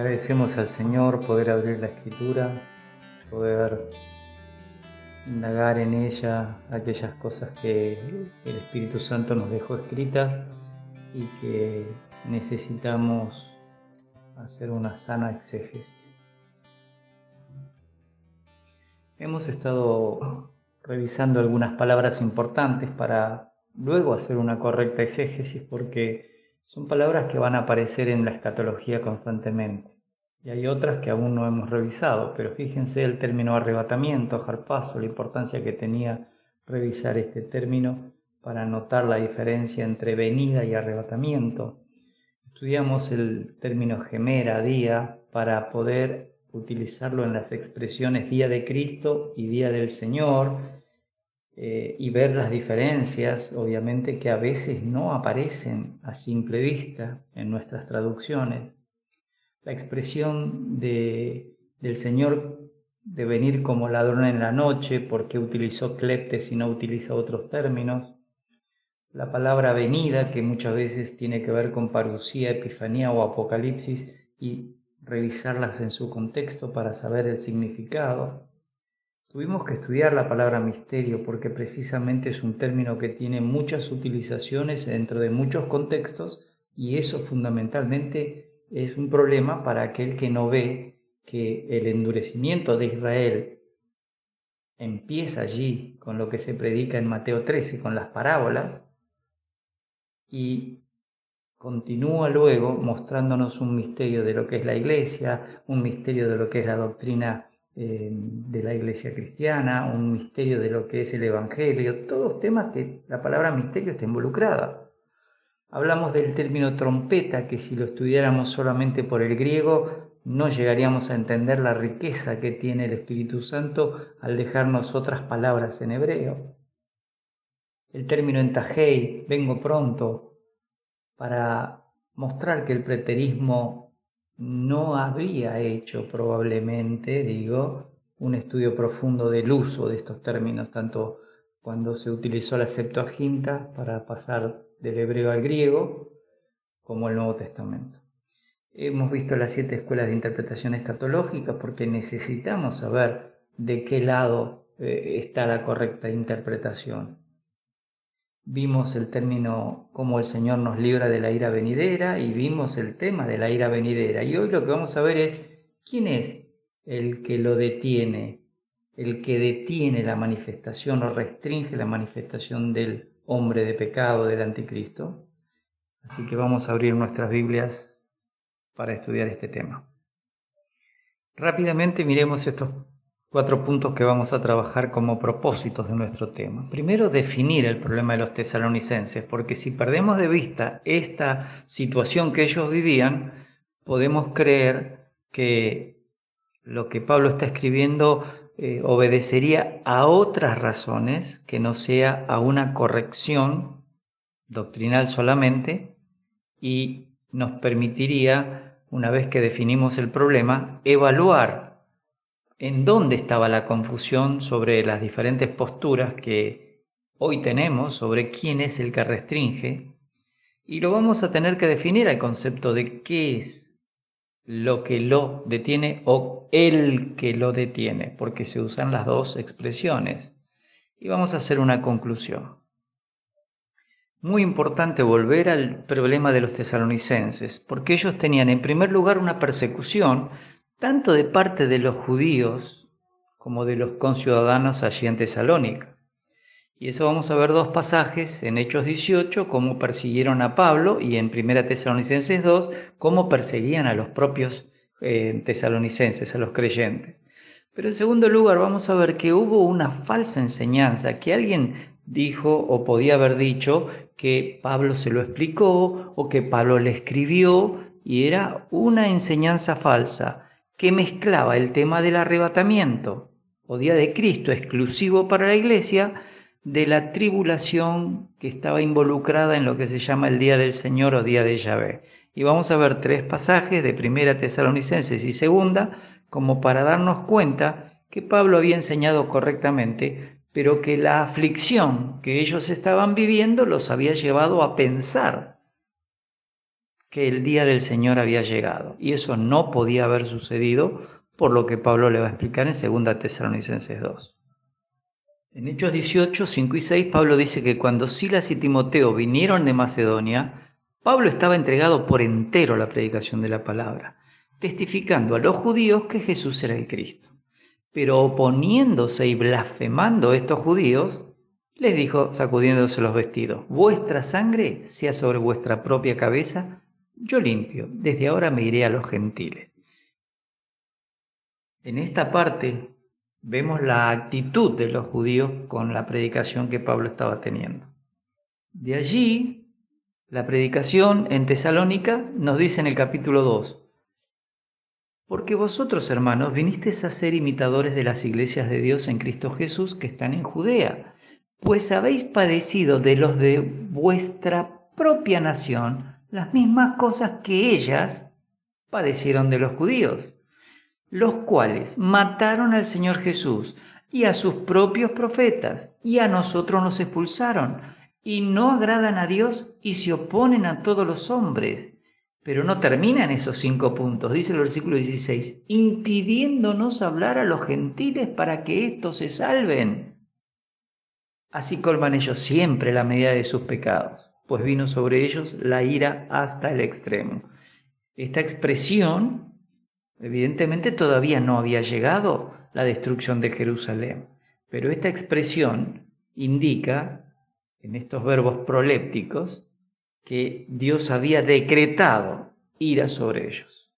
Agradecemos al Señor poder abrir la Escritura, poder indagar en ella aquellas cosas que el Espíritu Santo nos dejó escritas y que necesitamos hacer una sana exégesis. Hemos estado revisando algunas palabras importantes para luego hacer una correcta exégesis, porque son palabras que van a aparecer en la escatología constantemente. Y hay otras que aún no hemos revisado, pero fíjense el término arrebatamiento, harpazo, la importancia que tenía revisar este término para notar la diferencia entre venida y arrebatamiento. Estudiamos el término gemera, día, para poder utilizarlo en las expresiones día de Cristo y día del Señor, y ver las diferencias, obviamente, que a veces no aparecen a simple vista en nuestras traducciones. La expresión del Señor de venir como ladrón en la noche, porque utilizó cleptes y no utiliza otros términos. La palabra venida, que muchas veces tiene que ver con parusía, epifanía o apocalipsis, y revisarlas en su contexto para saber el significado. Tuvimos que estudiar la palabra misterio porque precisamente es un término que tiene muchas utilizaciones dentro de muchos contextos, y eso fundamentalmente es un problema para aquel que no ve que el endurecimiento de Israel empieza allí con lo que se predica en Mateo 13, con las parábolas, y continúa luego mostrándonos un misterio de lo que es la iglesia, un misterio de lo que es la doctrina de la iglesia cristiana, un misterio de lo que es el evangelio, todos temas que la palabra misterio está involucrada. Hablamos del término trompeta, que si lo estudiáramos solamente por el griego, no llegaríamos a entender la riqueza que tiene el Espíritu Santo al dejarnos otras palabras en hebreo. El término entajei, vengo pronto, para mostrar que el preterismo no había hecho probablemente, un estudio profundo del uso de estos términos, tanto cuando se utilizó la Septuaginta para pasar del hebreo al griego, como el Nuevo Testamento. Hemos visto las 7 escuelas de interpretación escatológica porque necesitamos saber de qué lado está la correcta interpretación. Vimos el término cómo el Señor nos libra de la ira venidera y vimos el tema de la ira venidera. Y hoy lo que vamos a ver es quién es el que lo detiene, el que detiene la manifestación o restringe la manifestación del hombre de pecado, del anticristo. Así que vamos a abrir nuestras Biblias para estudiar este tema. Rápidamente miremos estos 4 puntos que vamos a trabajar como propósitos de nuestro tema. Primero, definir el problema de los tesalonicenses, porque si perdemos de vista esta situación que ellos vivían, podemos creer que lo que Pablo está escribiendo obedecería a otras razones que no sea a una corrección doctrinal solamente, y nos permitiría, una vez que definimos el problema, evaluar en dónde estaba la confusión sobre las diferentes posturas que hoy tenemos sobre quién es el que restringe, y lo vamos a tener que definir al concepto de qué es lo que lo detiene o el que lo detiene, porque se usan las dos expresiones. Y vamos a hacer una conclusión. Muy importante volver al problema de los tesalonicenses, porque ellos tenían en primer lugar una persecución tanto de parte de los judíos como de los conciudadanos allí en Tesalónica. Y eso vamos a ver 2 pasajes en Hechos 18, cómo persiguieron a Pablo, y en 1 Tesalonicenses 2, cómo perseguían a los propios tesalonicenses, a los creyentes. Pero en segundo lugar vamos a ver que hubo una falsa enseñanza, que alguien dijo o podía haber dicho que Pablo se lo explicó o que Pablo le escribió, y era una enseñanza falsa que mezclaba el tema del arrebatamiento o día de Cristo exclusivo para la iglesia de la tribulación que estaba involucrada en lo que se llama el día del Señor o día de Yahvé. Y vamos a ver 3 pasajes de 1 Tesalonicenses y 2 como para darnos cuenta que Pablo había enseñado correctamente, pero que la aflicción que ellos estaban viviendo los había llevado a pensar que el día del Señor había llegado. Y eso no podía haber sucedido, por lo que Pablo le va a explicar en 2 Tesalonicenses 2. En Hechos 18, 5 y 6, Pablo dice que cuando Silas y Timoteo vinieron de Macedonia, Pablo estaba entregado por entero a la predicación de la palabra, testificando a los judíos que Jesús era el Cristo. Pero oponiéndose y blasfemando estos judíos, les dijo, sacudiéndose los vestidos: vuestra sangre sea sobre vuestra propia cabeza, yo limpio, desde ahora me iré a los gentiles. En esta parte vemos la actitud de los judíos con la predicación que Pablo estaba teniendo. De allí, la predicación en Tesalónica nos dice en el capítulo 2: porque vosotros, hermanos, vinisteis a ser imitadores de las iglesias de Dios en Cristo Jesús que están en Judea, pues habéis padecido de los de vuestra propia nación las mismas cosas que ellas padecieron de los judíos, los cuales mataron al Señor Jesús y a sus propios profetas, y a nosotros nos expulsaron, y no agradan a Dios y se oponen a todos los hombres. Pero no terminan esos 5 puntos, dice el versículo 16, impidiéndonos hablar a los gentiles para que éstos se salven. Así colman ellos siempre la medida de sus pecados, pues vino sobre ellos la ira hasta el extremo. Esta expresión, evidentemente todavía no había llegado la destrucción de Jerusalén, pero esta expresión indica, en estos verbos prolépticos, que Dios había decretado ira sobre ellos.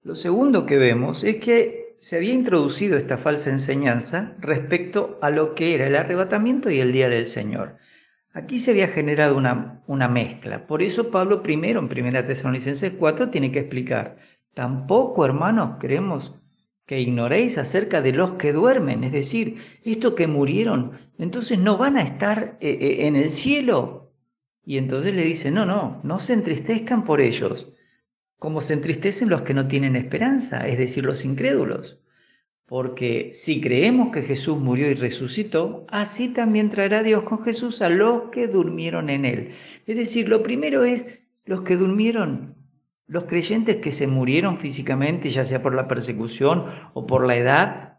Lo segundo que vemos es que se había introducido esta falsa enseñanza respecto a lo que era el arrebatamiento y el día del Señor. Aquí se había generado una mezcla. Por eso Pablo primero, en 1 Tesalonicenses 4, tiene que explicar: tampoco, hermanos, queremos que ignoréis acerca de los que duermen, es decir, estos que murieron, entonces no van a estar en el cielo. Y entonces le dice: no se entristezcan por ellos, como se entristecen los que no tienen esperanza, es decir, los incrédulos. Porque si creemos que Jesús murió y resucitó, así también traerá Dios con Jesús a los que durmieron en él. Es decir, lo primero es los que durmieron, los creyentes que se murieron físicamente, ya sea por la persecución o por la edad.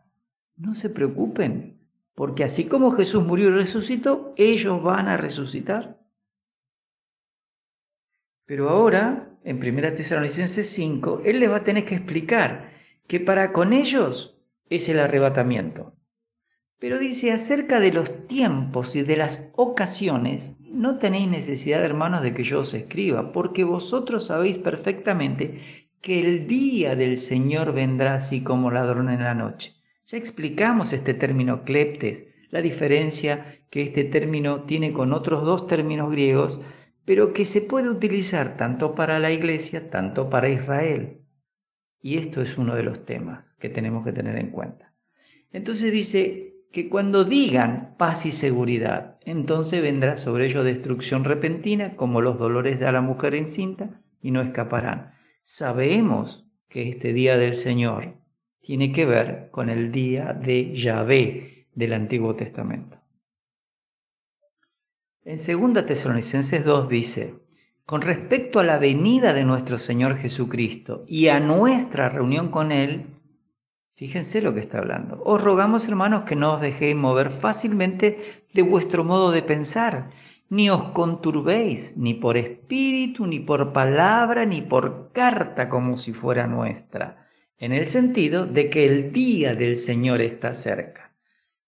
No se preocupen, porque así como Jesús murió y resucitó, ellos van a resucitar. Pero ahora, en 1 Tesalonicenses 5, él les va a tener que explicar que para con ellos es el arrebatamiento. Pero dice: acerca de los tiempos y de las ocasiones, no tenéis necesidad, hermanos, de que yo os escriba, porque vosotros sabéis perfectamente que el día del Señor vendrá así como ladrón en la noche. Ya explicamos este término cleptes, la diferencia que este término tiene con otros 2 términos griegos, pero que se puede utilizar tanto para la iglesia, tanto para Israel. Y esto es uno de los temas que tenemos que tener en cuenta. Entonces dice que cuando digan paz y seguridad, entonces vendrá sobre ellos destrucción repentina, como los dolores de la mujer encinta, y no escaparán. Sabemos que este día del Señor tiene que ver con el día de Yahvé del Antiguo Testamento. En 2 Tesalonicenses 2 dice: con respecto a la venida de nuestro Señor Jesucristo y a nuestra reunión con Él, fíjense lo que está hablando. Os rogamos, hermanos, que no os dejéis mover fácilmente de vuestro modo de pensar, ni os conturbéis, ni por espíritu, ni por palabra, ni por carta como si fuera nuestra, en el sentido de que el día del Señor está cerca.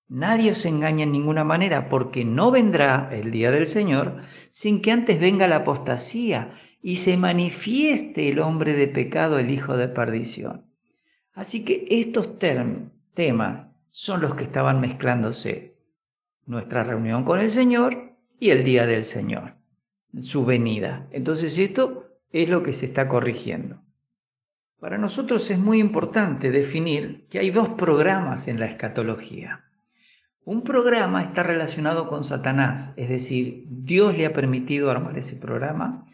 Nadie os engaña en ninguna manera, porque no vendrá el día del Señor sin que antes venga la apostasía y se manifieste el hombre de pecado, el hijo de perdición. Así que estos temas son los que estaban mezclándose: nuestra reunión con el Señor y el día del Señor, su venida. Entonces esto es lo que se está corrigiendo. Para nosotros es muy importante definir que hay 2 programas en la escatología. Un programa está relacionado con Satanás, es decir, Dios le ha permitido armar ese programa,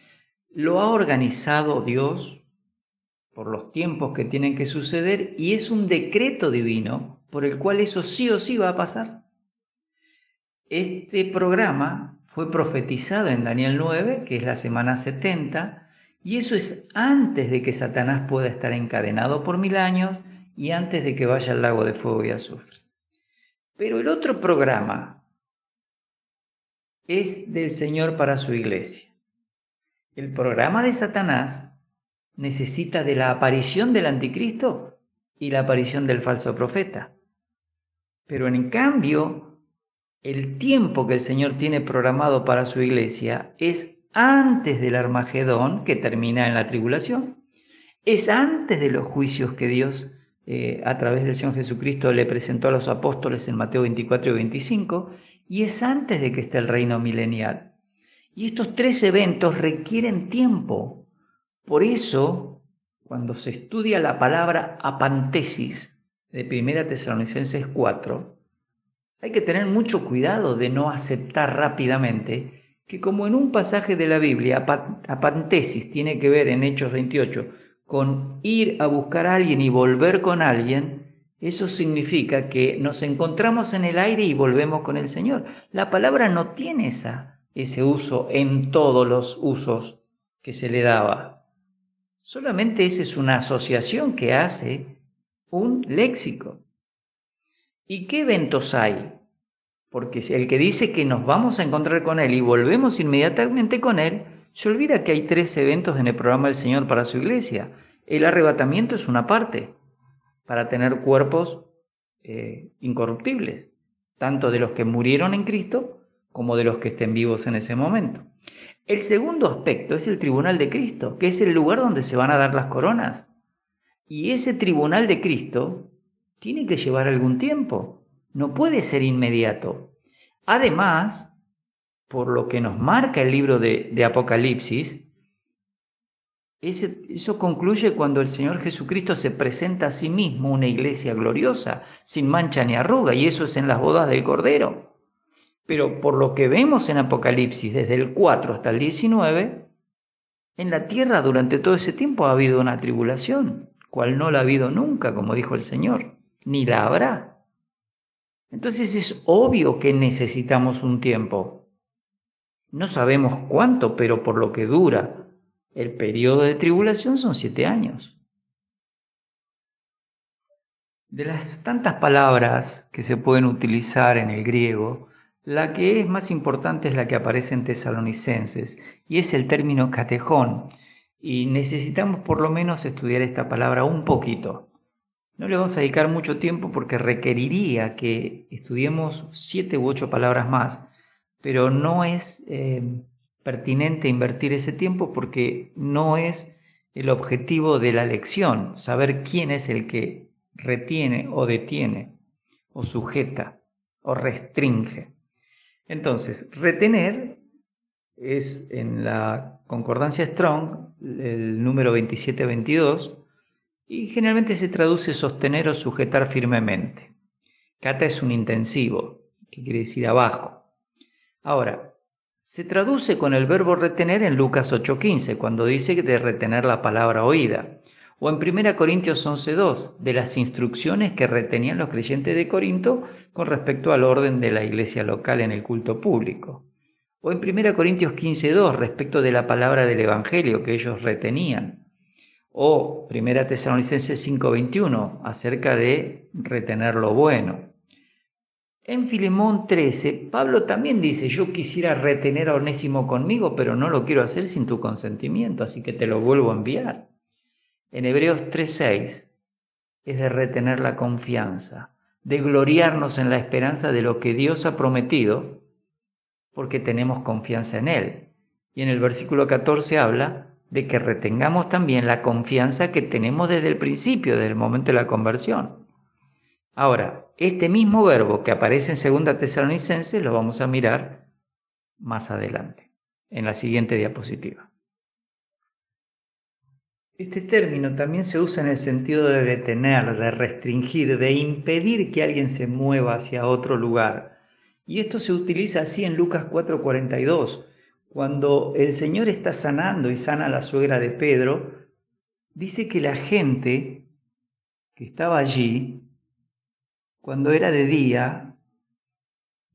lo ha organizado Dios por los tiempos que tienen que suceder, y es un decreto divino por el cual eso sí o sí va a pasar. Este programa fue profetizado en Daniel 9, que es la semana 70, y eso es antes de que Satanás pueda estar encadenado por 1000 años y antes de que vaya al lago de fuego y azufre. Pero el otro programa es del Señor para su iglesia. El programa de Satanás necesita de la aparición del anticristo y la aparición del falso profeta. Pero en cambio, el tiempo que el Señor tiene programado para su iglesia es antes del Armagedón, que termina en la tribulación. Es antes de los juicios que Dios, a través del Señor Jesucristo, le presentó a los apóstoles en Mateo 24 y 25, y es antes de que esté el reino milenial. Y estos tres eventos requieren tiempo. Por eso, cuando se estudia la palabra apantesis de 1 Tesalonicenses 4, hay que tener mucho cuidado de no aceptar rápidamente que, como en un pasaje de la Biblia, apantesis tiene que ver en Hechos 28 con ir a buscar a alguien y volver con alguien, eso significa que nos encontramos en el aire y volvemos con el Señor. La palabra no tiene ese uso en todos los usos que se le daba. Solamente esa es una asociación que hace un léxico. ¿Y qué eventos hay? Porque el que dice que nos vamos a encontrar con Él y volvemos inmediatamente con Él, se olvida que hay tres eventos en el programa del Señor para su iglesia. El arrebatamiento es una parte, para tener cuerpos incorruptibles, tanto de los que murieron en Cristo como de los que estén vivos en ese momento. El segundo aspecto es el tribunal de Cristo, que es el lugar donde se van a dar las coronas. Y ese tribunal de Cristo tiene que llevar algún tiempo, no puede ser inmediato. Además, por lo que nos marca el libro de Apocalipsis, eso concluye cuando el Señor Jesucristo se presenta a sí mismo una iglesia gloriosa, sin mancha ni arruga, y eso es en las bodas del Cordero. Pero por lo que vemos en Apocalipsis, desde el 4 hasta el 19, en la tierra durante todo ese tiempo ha habido una tribulación, cual no la ha habido nunca, como dijo el Señor, ni la habrá. Entonces es obvio que necesitamos un tiempo. No sabemos cuánto, pero por lo que dura el periodo de tribulación son 7 años. De las tantas palabras que se pueden utilizar en el griego, la que es más importante es la que aparece en Tesalonicenses, y es el término katejón, y necesitamos por lo menos estudiar esta palabra un poquito. No le vamos a dedicar mucho tiempo porque requeriría que estudiemos 7 u 8 palabras más, pero no es pertinente invertir ese tiempo porque no es el objetivo de la lección, saber quién es el que retiene o detiene o sujeta o restringe. Entonces, retener es en la concordancia Strong el número 2722 y generalmente se traduce sostener o sujetar firmemente. Kata es un intensivo, que quiere decir abajo. Ahora, se traduce con el verbo retener en Lucas 8:15, cuando dice de retener la palabra oída. O en 1 Corintios 11:2, de las instrucciones que retenían los creyentes de Corinto con respecto al orden de la iglesia local en el culto público. O en 1 Corintios 15:2, respecto de la palabra del Evangelio que ellos retenían. O 1 Tesalonicenses 5:21, acerca de retener lo bueno. En Filemón 13, Pablo también dice, yo quisiera retener a Onésimo conmigo, pero no lo quiero hacer sin tu consentimiento, así que te lo vuelvo a enviar. En Hebreos 3:6 es de retener la confianza, de gloriarnos en la esperanza de lo que Dios ha prometido, porque tenemos confianza en Él. Y en el versículo 14 habla de que retengamos también la confianza que tenemos desde el principio, desde el momento de la conversión. Ahora, este mismo verbo que aparece en 2 Tesalonicenses lo vamos a mirar más adelante, en la siguiente diapositiva. Este término también se usa en el sentido de detener, de restringir, de impedir que alguien se mueva hacia otro lugar. Y esto se utiliza así en Lucas 4:42. Cuando el Señor está sanando y sana a la suegra de Pedro, dice que la gente que estaba allí, cuando era de día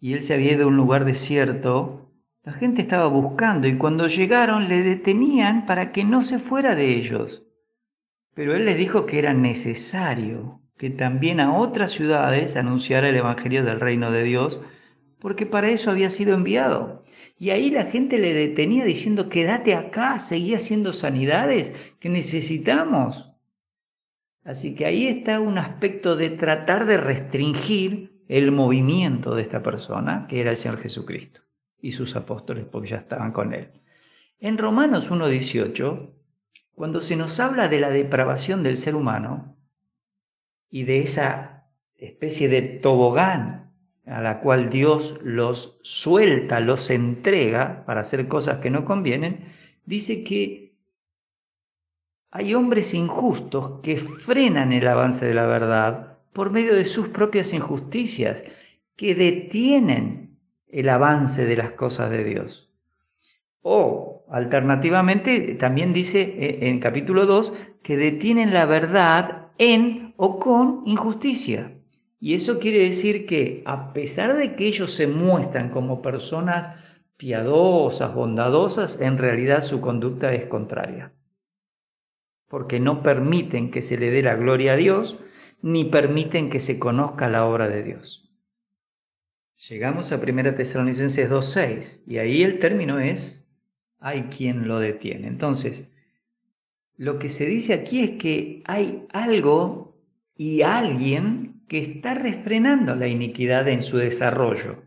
y él se había ido a un lugar desierto, La gente estaba buscando y cuando llegaron le detenían para que no se fuera de ellos. Pero él les dijo que era necesario que también a otras ciudades anunciara el Evangelio del reino de Dios, porque para eso había sido enviado. Y ahí la gente le detenía diciendo, quédate acá, seguí haciendo sanidades que necesitamos. Así que ahí está un aspecto de tratar de restringir el movimiento de esta persona, que era el Señor Jesucristo y sus apóstoles, porque ya estaban con él. En Romanos 1:18, cuando se nos habla de la depravación del ser humano y de esa especie de tobogán a la cual Dios los suelta, los entrega para hacer cosas que no convienen, dice que hay hombres injustos que frenan el avance de la verdad por medio de sus propias injusticias, que detienen el avance de las cosas de Dios. O, alternativamente, también dice en capítulo 2 que detienen la verdad en o con injusticia. Y eso quiere decir que a pesar de que ellos se muestran como personas piadosas, bondadosas, en realidad su conducta es contraria. Porque no permiten que se le dé la gloria a Dios, ni permiten que se conozca la obra de Dios. Llegamos a 1 Tesalonicenses 2:6 y ahí el término es, hay quien lo detiene. Entonces, lo que se dice aquí es que hay algo y alguien que está refrenando la iniquidad en su desarrollo.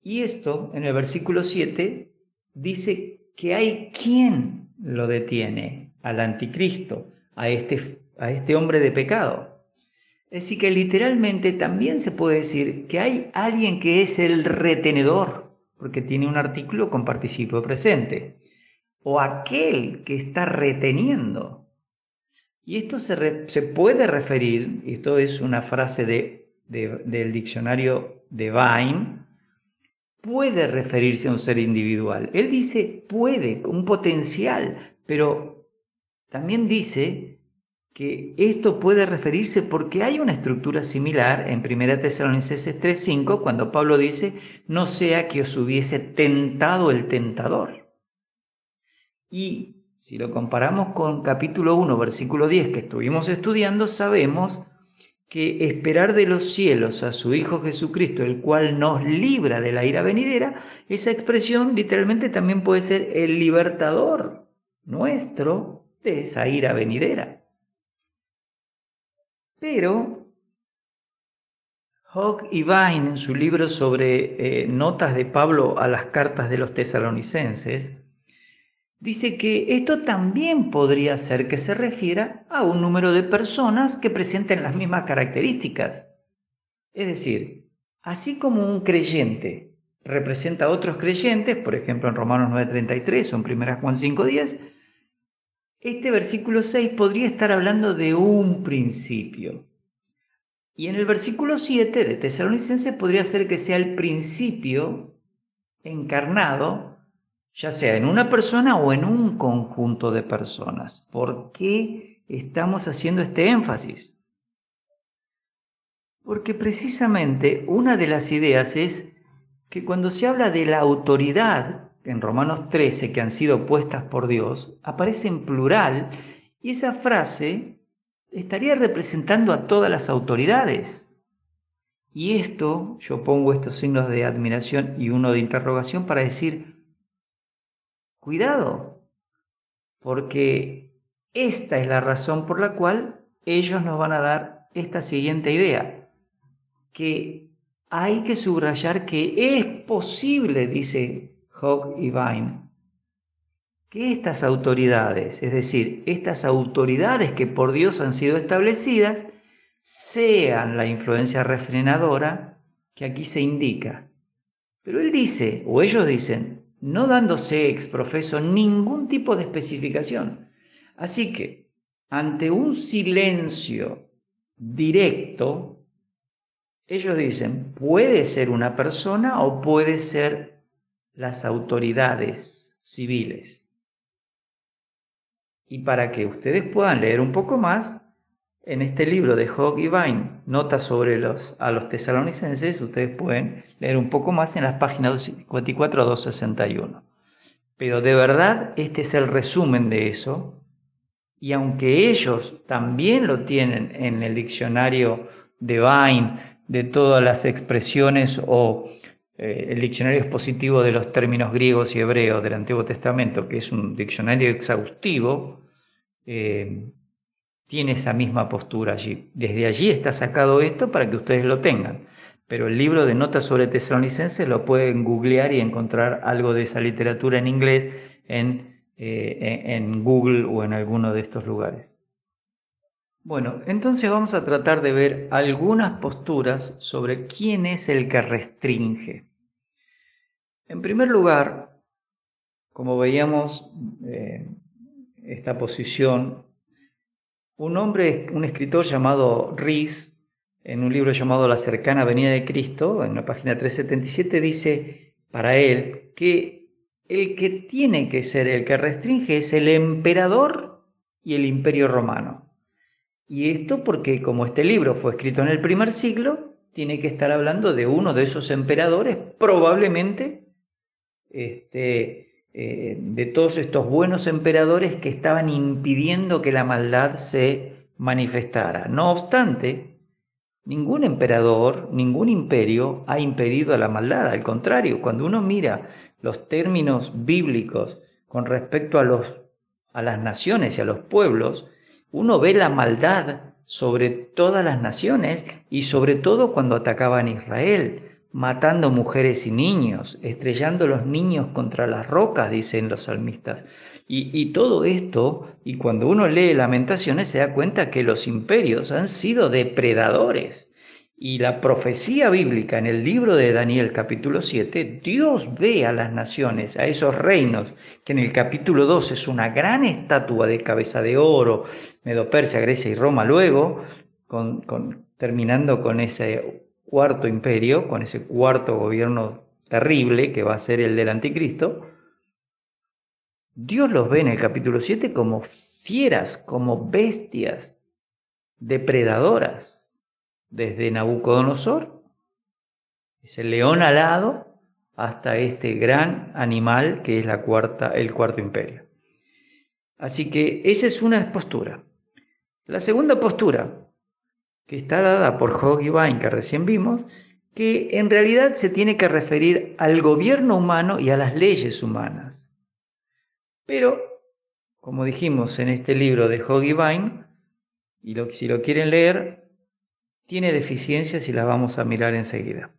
Y esto, en el versículo 7, dice que hay quien lo detiene, al anticristo, a este hombre de pecado. Es decir, que literalmente también se puede decir que hay alguien que es el retenedor, porque tiene un artículo con participio presente, o aquel que está reteniendo. Y esto se puede referir, esto es una frase del diccionario de Vine, puede referirse a un ser individual. Él dice puede, un potencial, pero también dice que esto puede referirse porque hay una estructura similar en 1 Tesalonicenses 3:5, cuando Pablo dice, no sea que os hubiese tentado el tentador. Y si lo comparamos con capítulo 1, versículo 10, que estuvimos estudiando, sabemos que esperar de los cielos a su Hijo Jesucristo, el cual nos libra de la ira venidera, esa expresión literalmente también puede ser el libertador nuestro de esa ira venidera. Pero Hogg y Vine, en su libro sobre notas de Pablo a las cartas de los tesalonicenses, dice que esto también podría ser que se refiera a un número de personas que presenten las mismas características. Es decir, así como un creyente representa a otros creyentes, por ejemplo en Romanos 9:33 o en 1 Juan 5:10, este versículo 6 podría estar hablando de un principio. Y en el versículo 7 de Tesalonicenses podría ser que sea el principio encarnado, ya sea en una persona o en un conjunto de personas. ¿Por qué estamos haciendo este énfasis? Porque precisamente una de las ideas es que cuando se habla de la autoridad, en Romanos 13, que han sido puestas por Dios, aparece en plural y esa frase estaría representando a todas las autoridades. Y esto, yo pongo estos signos de admiración y uno de interrogación para decir, cuidado, porque esta es la razón por la cual ellos nos van a dar esta siguiente idea, que hay que subrayar que es posible, dice Hogg y Vine, que estas autoridades, es decir, estas autoridades que por Dios han sido establecidas, sean la influencia refrenadora que aquí se indica. Pero él dice, o ellos dicen, no dándose exprofeso ningún tipo de especificación. Así que, ante un silencio directo, ellos dicen, puede ser una persona o puede ser las autoridades civiles. Y para que ustedes puedan leer un poco más, en este libro de Hogg y Vine, notas sobre a los tesalonicenses, ustedes pueden leer un poco más en las páginas 254 a 261. Pero de verdad, este es el resumen de eso. Y aunque ellos también lo tienen en el diccionario de Vine, de todas las expresiones o el diccionario expositivo de los términos griegos y hebreos del Antiguo Testamento, que es un diccionario exhaustivo, tiene esa misma postura allí. Desde allí está sacado esto para que ustedes lo tengan. Pero el libro de notas sobre tesalonicenses lo pueden googlear y encontrar algo de esa literatura en inglés en Google o en alguno de estos lugares. Bueno, entonces vamos a tratar de ver algunas posturas sobre quién es el que restringe. En primer lugar, como veíamos esta posición, un escritor llamado Rees, en un libro llamado La cercana venida de Cristo, en la página 377, dice para él que el que tiene que ser el que restringe es el emperador y el imperio romano. Y esto porque como este libro fue escrito en el primer siglo, tiene que estar hablando de uno de esos emperadores, probablemente de todos estos buenos emperadores que estaban impidiendo que la maldad se manifestara. No obstante, ningún emperador, ningún imperio ha impedido la maldad. Al contrario, cuando uno mira los términos bíblicos con respecto a las naciones y a los pueblos, uno ve la maldad sobre todas las naciones y sobre todo cuando atacaban a Israel, matando mujeres y niños, estrellando los niños contra las rocas, dicen los salmistas. Y todo esto, y cuando uno lee Lamentaciones se da cuenta que los imperios han sido depredadores. Y la profecía bíblica en el libro de Daniel capítulo 7, Dios ve a las naciones, a esos reinos, que en el capítulo 2 es una gran estatua de cabeza de oro, Medo-Persia, Grecia y Roma luego, terminando con ese cuarto imperio, con ese cuarto gobierno terrible que va a ser el del anticristo. Dios los ve en el capítulo 7 como fieras, como bestias depredadoras. Desde Nabucodonosor, ese león alado, hasta este gran animal que es el cuarto imperio. Así que esa es una postura. La segunda postura, que está dada por Hogg y Vine, que recién vimos, que en realidad se tiene que referir al gobierno humano y a las leyes humanas. Pero, como dijimos en este libro de Hogg y Vine, y si lo quieren leer, tiene deficiencias y las vamos a mirar enseguida.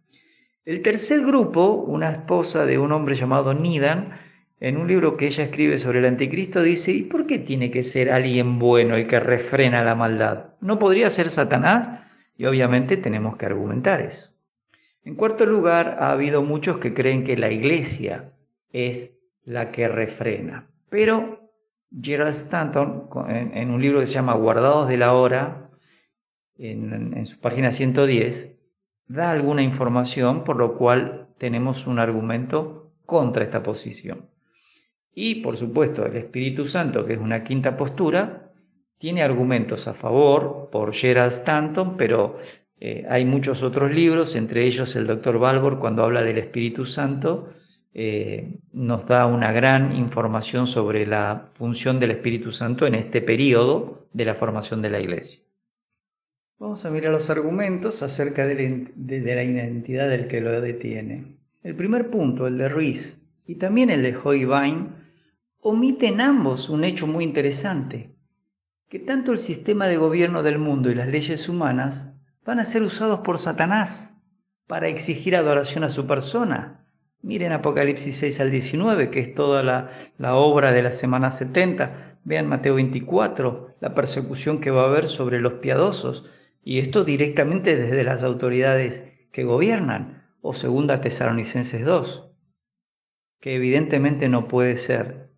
El tercer grupo, una esposa de un hombre llamado Nidan, en un libro que ella escribe sobre el anticristo, dice, ¿y por qué tiene que ser alguien bueno el que refrena la maldad? ¿No podría ser Satanás? Y obviamente tenemos que argumentar eso. En cuarto lugar, ha habido muchos que creen que la iglesia es la que refrena. Pero Gerald Stanton, en un libro que se llama Guardados de la Hora, en su página 110, da alguna información, por lo cual tenemos un argumento contra esta posición. Y, por supuesto, el Espíritu Santo, que es una quinta postura, tiene argumentos a favor por Gerald Stanton, pero hay muchos otros libros, entre ellos el Dr. Balbour, cuando habla del Espíritu Santo, nos da una gran información sobre la función del Espíritu Santo en este periodo de la formación de la Iglesia. Vamos a mirar los argumentos acerca de la identidad del que lo detiene. El primer punto, el de Rees, y también el de Hogg y Vine, omiten ambos un hecho muy interesante, que tanto el sistema de gobierno del mundo y las leyes humanas van a ser usados por Satanás para exigir adoración a su persona. Miren Apocalipsis 6 al 19, que es toda la obra de la semana 70. Vean Mateo 24, la persecución que va a haber sobre los piadosos. Y esto directamente desde las autoridades que gobiernan, o 2 Tesalonicenses 2, que evidentemente no puede ser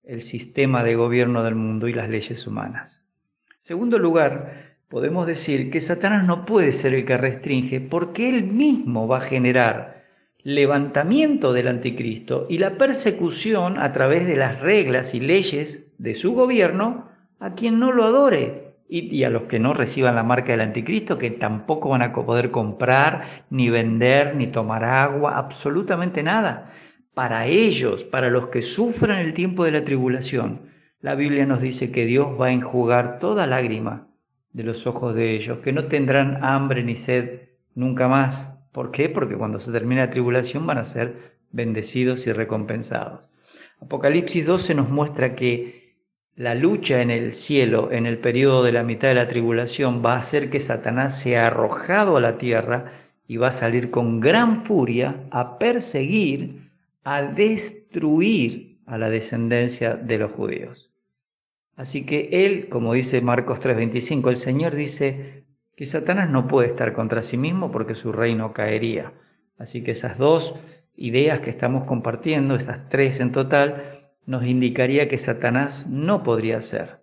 el sistema de gobierno del mundo y las leyes humanas. En segundo lugar, podemos decir que Satanás no puede ser el que restringe porque él mismo va a generar levantamiento del anticristo y la persecución a través de las reglas y leyes de su gobierno a quien no lo adore y a los que no reciban la marca del anticristo, que tampoco van a poder comprar, ni vender, ni tomar agua, absolutamente nada. Para ellos, para los que sufran el tiempo de la tribulación, la Biblia nos dice que Dios va a enjugar toda lágrima de los ojos de ellos, que no tendrán hambre ni sed nunca más. ¿Por qué? Porque cuando se termine la tribulación van a ser bendecidos y recompensados. Apocalipsis 12 nos muestra que la lucha en el cielo, en el periodo de la mitad de la tribulación, va a hacer que Satanás sea arrojado a la tierra y va a salir con gran furia a perseguir, a destruir a la descendencia de los judíos. Así que él, como dice Marcos 3:25, el Señor dice que Satanás no puede estar contra sí mismo porque su reino caería. Así que esas dos ideas que estamos compartiendo, esas tres en total, nos indicaría que Satanás no podría ser.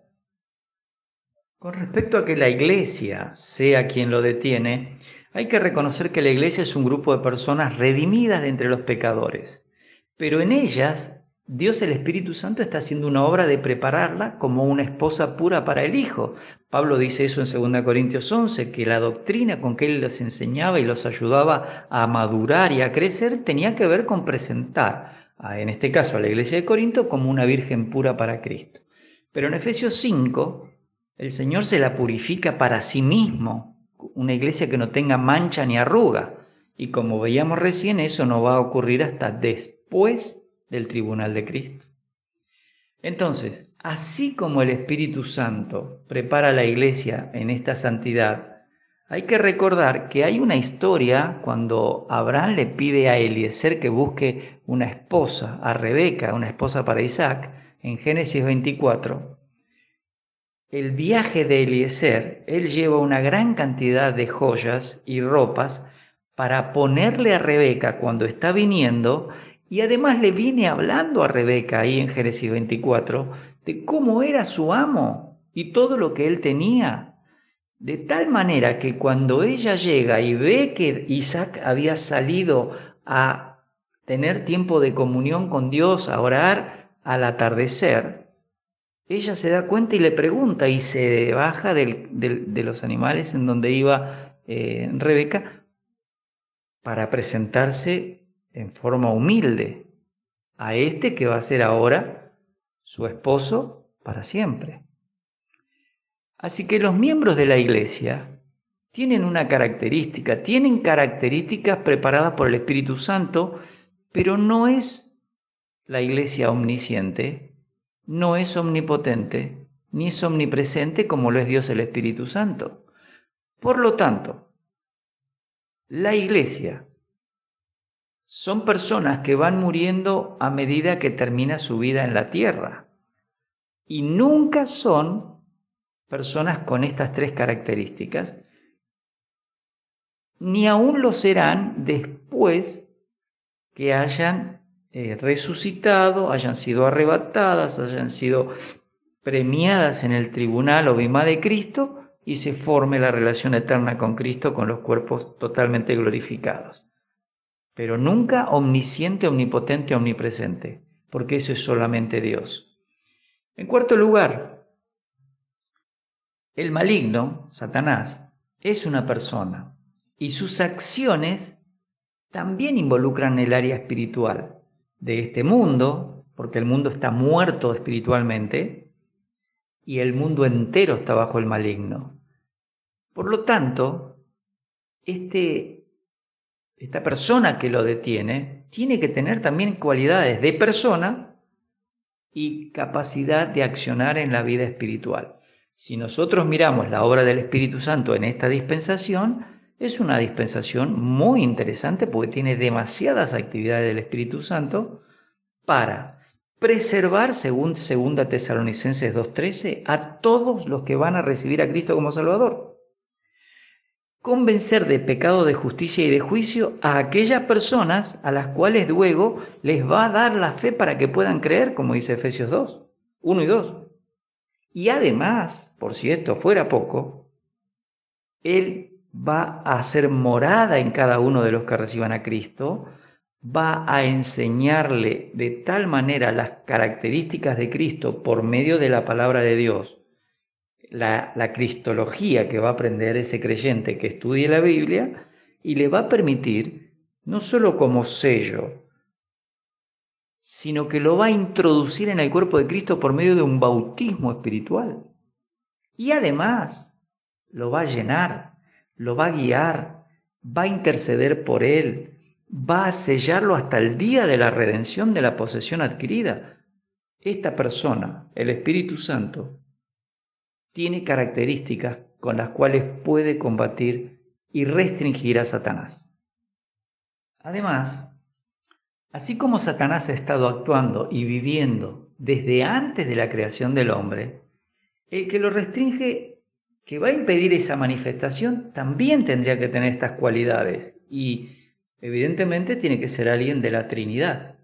Con respecto a que la iglesia sea quien lo detiene, hay que reconocer que la iglesia es un grupo de personas redimidas de entre los pecadores, pero en ellas Dios el Espíritu Santo está haciendo una obra de prepararla como una esposa pura para el Hijo. Pablo dice eso en 2 Corintios 11, que la doctrina con que él les enseñaba y los ayudaba a madurar y a crecer tenía que ver con presentar, en este caso a la iglesia de Corinto, como una virgen pura para Cristo. Pero en Efesios 5, el Señor se la purifica para sí mismo, una iglesia que no tenga mancha ni arruga. Y como veíamos recién, eso no va a ocurrir hasta después del tribunal de Cristo. Entonces, así como el Espíritu Santo prepara a la iglesia en esta santidad, hay que recordar que hay una historia cuando Abraham le pide a Eliezer que busque una esposa, a Rebeca, una esposa para Isaac, en Génesis 24. El viaje de Eliezer, él lleva una gran cantidad de joyas y ropas para ponerle a Rebeca cuando está viniendo, y además le viene hablando a Rebeca ahí en Génesis 24 de cómo era su amo y todo lo que él tenía. De tal manera que cuando ella llega y ve que Isaac había salido a tener tiempo de comunión con Dios, a orar al atardecer, ella se da cuenta y le pregunta y se baja de los animales en donde iba Rebeca para presentarse en forma humilde a este que va a ser ahora su esposo para siempre. Así que los miembros de la iglesia tienen una característica, tienen características preparadas por el Espíritu Santo, pero no es la iglesia omnisciente, no es omnipotente, ni es omnipresente como lo es Dios el Espíritu Santo. Por lo tanto, la iglesia son personas que van muriendo a medida que termina su vida en la tierra. Y nunca son personas con estas tres características, ni aún lo serán después que hayan resucitado, hayan sido arrebatadas, hayan sido premiadas en el tribunal o bimá de Cristo y se forme la relación eterna con Cristo con los cuerpos totalmente glorificados. Pero nunca omnisciente, omnipotente, omnipresente, porque eso es solamente Dios. En cuarto lugar, el maligno, Satanás, es una persona y sus acciones también involucran el área espiritual de este mundo, porque el mundo está muerto espiritualmente y el mundo entero está bajo el maligno. Por lo tanto, esta persona que lo detiene tiene que tener también cualidades de persona y capacidad de accionar en la vida espiritual. Si nosotros miramos la obra del Espíritu Santo en esta dispensación, es una dispensación muy interesante porque tiene demasiadas actividades del Espíritu Santo para preservar, según 2 Tesalonicenses 2:13, a todos los que van a recibir a Cristo como Salvador. Convencer de pecado, de justicia y de juicio a aquellas personas a las cuales luego les va a dar la fe para que puedan creer, como dice Efesios 2, 1 y 2. Y además, por si esto fuera poco, Él va a hacer morada en cada uno de los que reciban a Cristo, va a enseñarle de tal manera las características de Cristo por medio de la palabra de Dios, la cristología que va a aprender ese creyente que estudie la Biblia y le va a permitir, no solo como sello, sino que lo va a introducir en el cuerpo de Cristo por medio de un bautismo espiritual. Y además lo va a llenar, lo va a guiar, va a interceder por él, va a sellarlo hasta el día de la redención de la posesión adquirida. Esta persona, el Espíritu Santo, tiene características con las cuales puede combatir y restringir a Satanás. Además, así como Satanás ha estado actuando y viviendo desde antes de la creación del hombre, el que lo restringe, que va a impedir esa manifestación, también tendría que tener estas cualidades y evidentemente tiene que ser alguien de la Trinidad.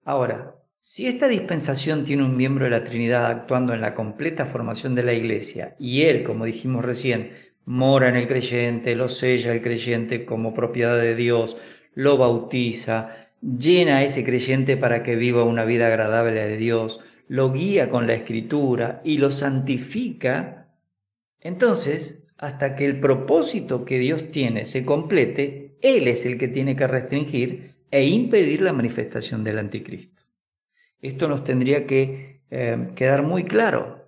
Ahora, si esta dispensación tiene un miembro de la Trinidad actuando en la completa formación de la Iglesia y él, como dijimos recién, mora en el creyente, lo sella el creyente como propiedad de Dios, lo bautiza, llena a ese creyente para que viva una vida agradable a Dios, lo guía con la Escritura y lo santifica, entonces, hasta que el propósito que Dios tiene se complete, Él es el que tiene que restringir e impedir la manifestación del anticristo. Esto nos tendría que quedar muy claro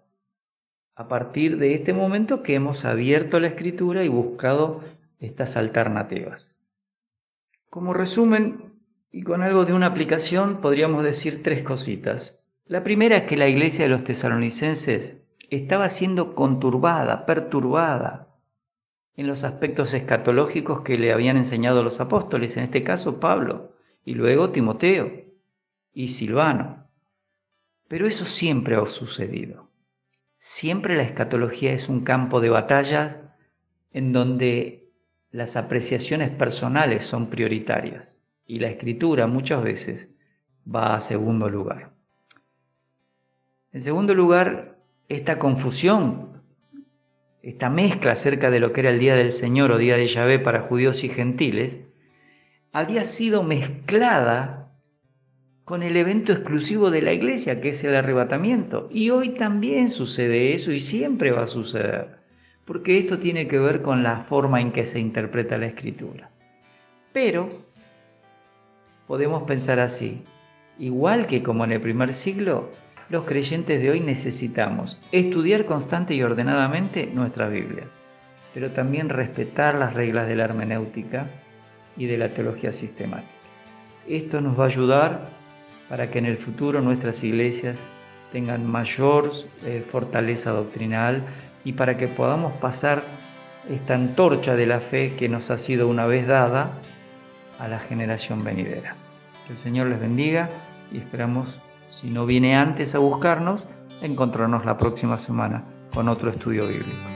a partir de este momento que hemos abierto la Escritura y buscado estas alternativas. Como resumen y con algo de una aplicación, podríamos decir tres cositas. La primera es que la iglesia de los tesalonicenses estaba siendo conturbada, perturbada en los aspectos escatológicos que le habían enseñado los apóstoles, en este caso Pablo, y luego Timoteo y Silvano. Pero eso siempre ha sucedido. Siempre la escatología es un campo de batallas en donde las apreciaciones personales son prioritarias y la escritura muchas veces va a segundo lugar. En segundo lugar, esta confusión, esta mezcla acerca de lo que era el día del Señor o día de Yahvé para judíos y gentiles, había sido mezclada con el evento exclusivo de la iglesia, que es el arrebatamiento. Y hoy también sucede eso y siempre va a suceder, porque esto tiene que ver con la forma en que se interpreta la Escritura. Pero podemos pensar así, igual que como en el primer siglo, los creyentes de hoy necesitamos estudiar constante y ordenadamente nuestras Biblias, pero también respetar las reglas de la hermenéutica y de la teología sistemática. Esto nos va a ayudar para que en el futuro nuestras iglesias tengan mayor fortaleza doctrinal y para que podamos pasar esta antorcha de la fe que nos ha sido una vez dada a la generación venidera. Que el Señor les bendiga y esperamos, si no viene antes a buscarnos, encontrarnos la próxima semana con otro estudio bíblico.